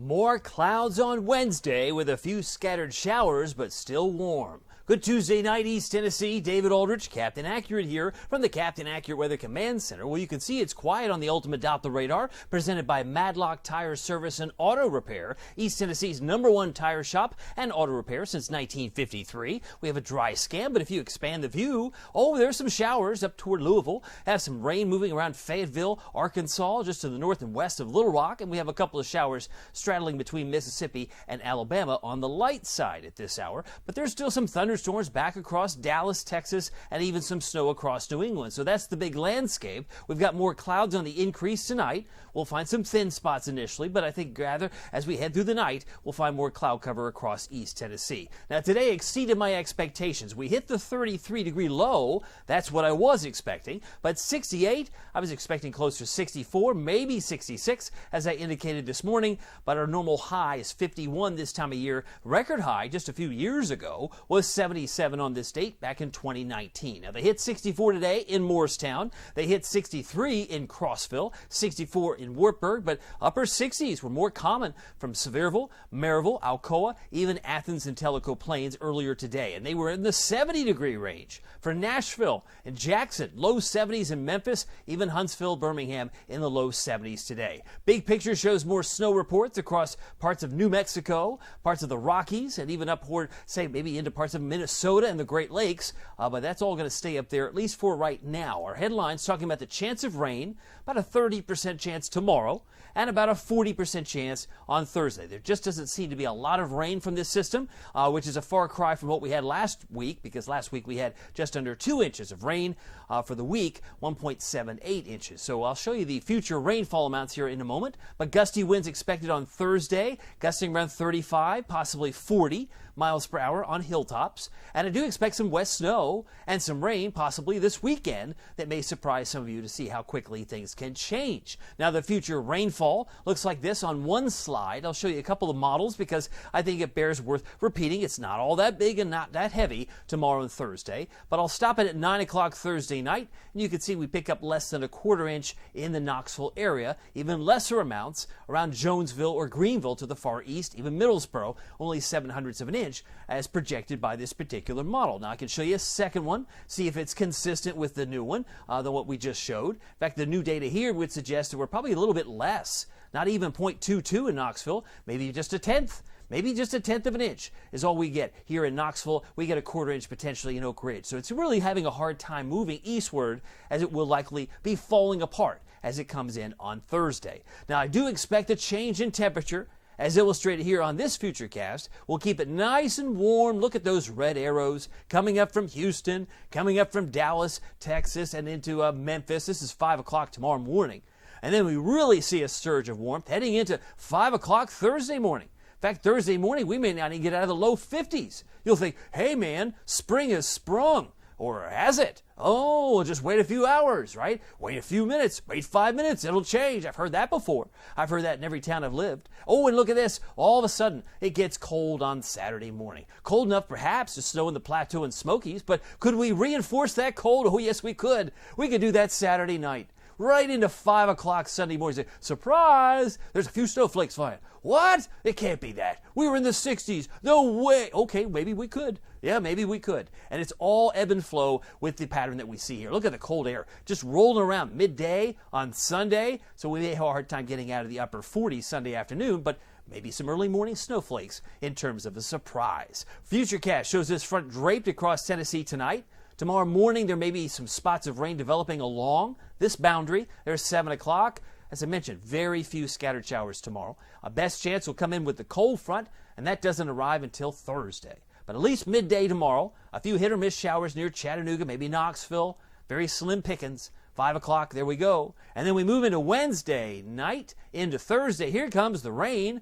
More clouds on Wednesday with a few scattered showers, but still warm. Good Tuesday night, East Tennessee. David Aldrich, Captain Accurate here from the Captain Accurate Weather Command Center. Well, you can see it's quiet on the Ultimate Doppler radar, presented by Madlock Tire Service and Auto Repair, East Tennessee's #1 tire shop and auto repair since 1953. We have a dry scan, but if you expand the view, there's some showers up toward Louisville. Have some rain moving around Fayetteville, Arkansas, just to the north and west of Little Rock, and we have a couple of showers straddling between Mississippi and Alabama on the light side at this hour. But there's still some thunderstorms back across Dallas, Texas, and even some snow across New England. So that's the big landscape. We've got more clouds on the increase tonight. We'll find some thin spots initially, but I think rather as we head through the night, we'll find more cloud cover across East Tennessee. Now today exceeded my expectations. We hit the 33-degree low. That's what I was expecting. But 68, I was expecting closer to 64, maybe 66, as I indicated this morning. But our normal high is 51 this time of year. Record high just a few years ago was 77 on this date back in 2019. Now they hit 64 today in Morristown. They hit 63 in Crossville, 64 in Wartburg, but upper 60s were more common from Sevierville, Maryville, Alcoa, even Athens and Tellico Plains earlier today. And they were in the 70-degree range for Nashville and Jackson, low 70s in Memphis, even Huntsville, Birmingham in the low 70s today. Big picture shows more snow reports across parts of New Mexico, parts of the Rockies, and even upward, say maybe into parts of Minnesota and the Great Lakes, but that's all going to stay up there at least for right now. Our headlines talking about the chance of rain, about a 30% chance tomorrow, and about a 40% chance on Thursday. There just doesn't seem to be a lot of rain from this system, which is a far cry from what we had last week, because last week we had just under 2 inches of rain. For the week, 1.78 inches. So I'll show you the future rainfall amounts here in a moment, but gusty winds expected on Thursday, gusting around 35, possibly 40 miles per hour on hilltops. And I do expect some west snow and some rain possibly this weekend that may surprise some of you to see how quickly things can change. Now the future rainfall looks like this on one slide. I'll show you a couple of models because I think it bears worth repeating. It's not all that big and not that heavy tomorrow and Thursday, but I'll stop it at 9 o'clock Thursday night, and you can see we pick up less than a quarter inch in the Knoxville area, even lesser amounts around Jonesville or Greenville to the far east, even Middlesboro, only 0.07 of an inch as projected by this particular model. Now I can show you a second one, see if it's consistent with the new one than what we just showed. In fact, the new data here would suggest that we're probably a little bit less, not even 0.22 in Knoxville, maybe just a tenth. Maybe just a tenth of an inch is all we get here in Knoxville. We get a quarter inch potentially in Oak Ridge. So it's really having a hard time moving eastward, as it will likely be falling apart as it comes in on Thursday. Now I do expect a change in temperature, as illustrated here on this futurecast. We'll keep it nice and warm. Look at those red arrows coming up from Houston, coming up from Dallas, Texas, and into Memphis. This is 5 o'clock tomorrow morning. And then we really see a surge of warmth heading into 5 o'clock Thursday morning. In fact, Thursday morning, we may not even get out of the low 50s. You'll think, hey man, spring has sprung. Or has it? Oh, just wait a few hours, right? Wait a few minutes. Wait 5 minutes. It'll change. I've heard that before. I've heard that in every town I've lived. Oh, and look at this. All of a sudden, it gets cold on Saturday morning. Cold enough, perhaps, to snow in the Plateau and Smokies, but could we reinforce that cold? Oh, yes, we could. We could do that Saturday night. Right into 5 o'clock Sunday morning. Surprise! There's a few snowflakes flying. What? It can't be that. We were in the 60s. No way. Okay, maybe we could. Yeah, maybe we could. And it's all ebb and flow with the pattern that we see here. Look at the cold air just rolling around midday on Sunday. So we may have a hard time getting out of the upper 40s Sunday afternoon, but maybe some early morning snowflakes in terms of a surprise. Futurecast shows this front draped across Tennessee tonight. Tomorrow morning, there may be some spots of rain developing along this boundary. There's 7 o'clock. As I mentioned, very few scattered showers tomorrow. Our best chance will come in with the cold front, and that doesn't arrive until Thursday. But at least midday tomorrow, a few hit or miss showers near Chattanooga, maybe Knoxville. Very slim pickings. 5 o'clock, there we go. And then we move into Wednesday night, into Thursday. Here comes the rain.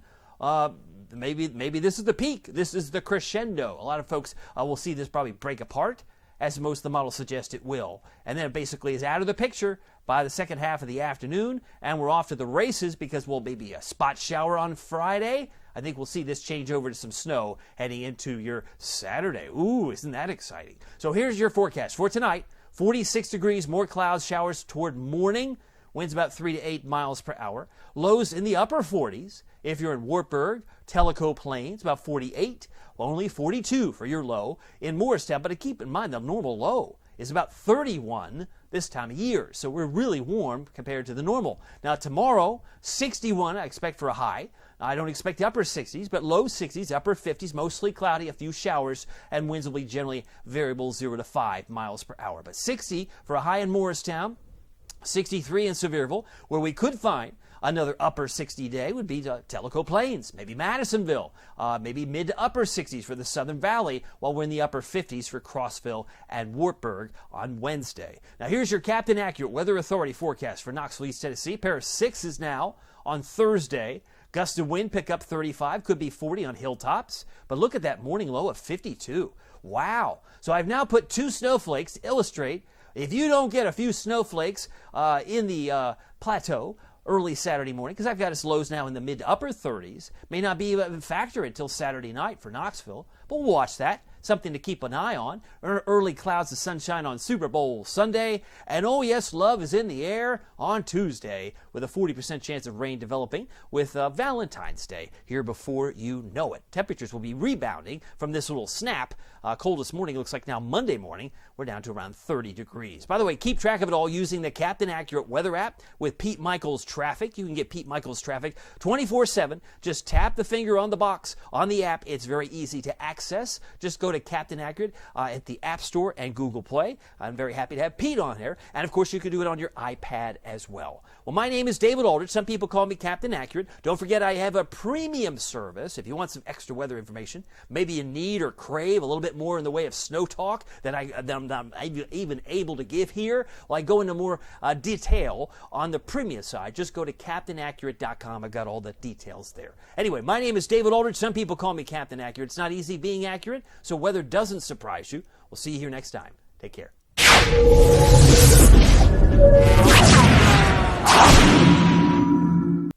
Maybe this is the peak. This is the crescendo. A lot of folks will see this probably break apart, as most of the models suggest it will. And then it basically is out of the picture by the second half of the afternoon, and we're off to the races because we'll maybe a spot shower on Friday. I think we'll see this change over to some snow heading into your Saturday. Ooh, isn't that exciting? So here's your forecast for tonight. 46 degrees, more clouds, showers toward morning. winds about 3 to 8 miles per hour. Lows in the upper 40s. If you're in Wartburg, Tellico Plains, about 48. Only 42 for your low in Morristown. But keep in mind, the normal low is about 31 this time of year. So we're really warm compared to the normal. Now tomorrow, 61 I expect for a high. I don't expect the upper 60s, but low 60s, upper 50s, mostly cloudy, a few showers, and winds will be generally variable 0 to 5 miles per hour. But 60 for a high in Morristown, 63 in Sevierville, where we could find another upper 60 day would be Tellico Plains, maybe Madisonville, maybe mid to upper 60s for the Southern Valley, while we're in the upper 50s for Crossville and Wartburg on Wednesday. Now here's your Captain Accurate Weather Authority forecast for Knoxville, East Tennessee. Pair of 6s now on Thursday. Gust of wind pick up 35, could be 40 on hilltops. But look at that morning low of 52. Wow. So I've now put 2 snowflakes to illustrate if you don't get a few snowflakes in the plateau early Saturday morning, because I've got us lows now in the mid to upper 30s, may not be a factor until Saturday night for Knoxville, but we'll watch that. Something to keep an eye on. Early clouds of sunshine on Super Bowl Sunday. And oh yes, love is in the air on Tuesday with a 40% chance of rain developing with Valentine's Day here before you know it. Temperatures will be rebounding from this little snap. Coldest morning looks like now Monday morning. We're down to around 30 degrees. By the way, keep track of it all using the Captain Accurate Weather app with Pete Michaels Traffic. You can get Pete Michaels Traffic 24/7. Just tap the finger on the box on the app. It's very easy to access. Just go to Captain Accurate at the App Store and Google Play. I'm very happy to have Pete on here. And of course, you can do it on your iPad as well. Well, my name is David Aldrich. Some people call me Captain Accurate. Don't forget, I have a premium service. If you want some extra weather information, maybe you need or crave a little bit more in the way of snow talk that I'm not even able to give here, well, I go into more detail on the premium side. Just go to CaptainAccurate.com. I've got all the details there. Anyway, my name is David Aldrich. Some people call me Captain Accurate. It's not easy being accurate, so weather doesn't surprise you. We'll see you here next time. Take care.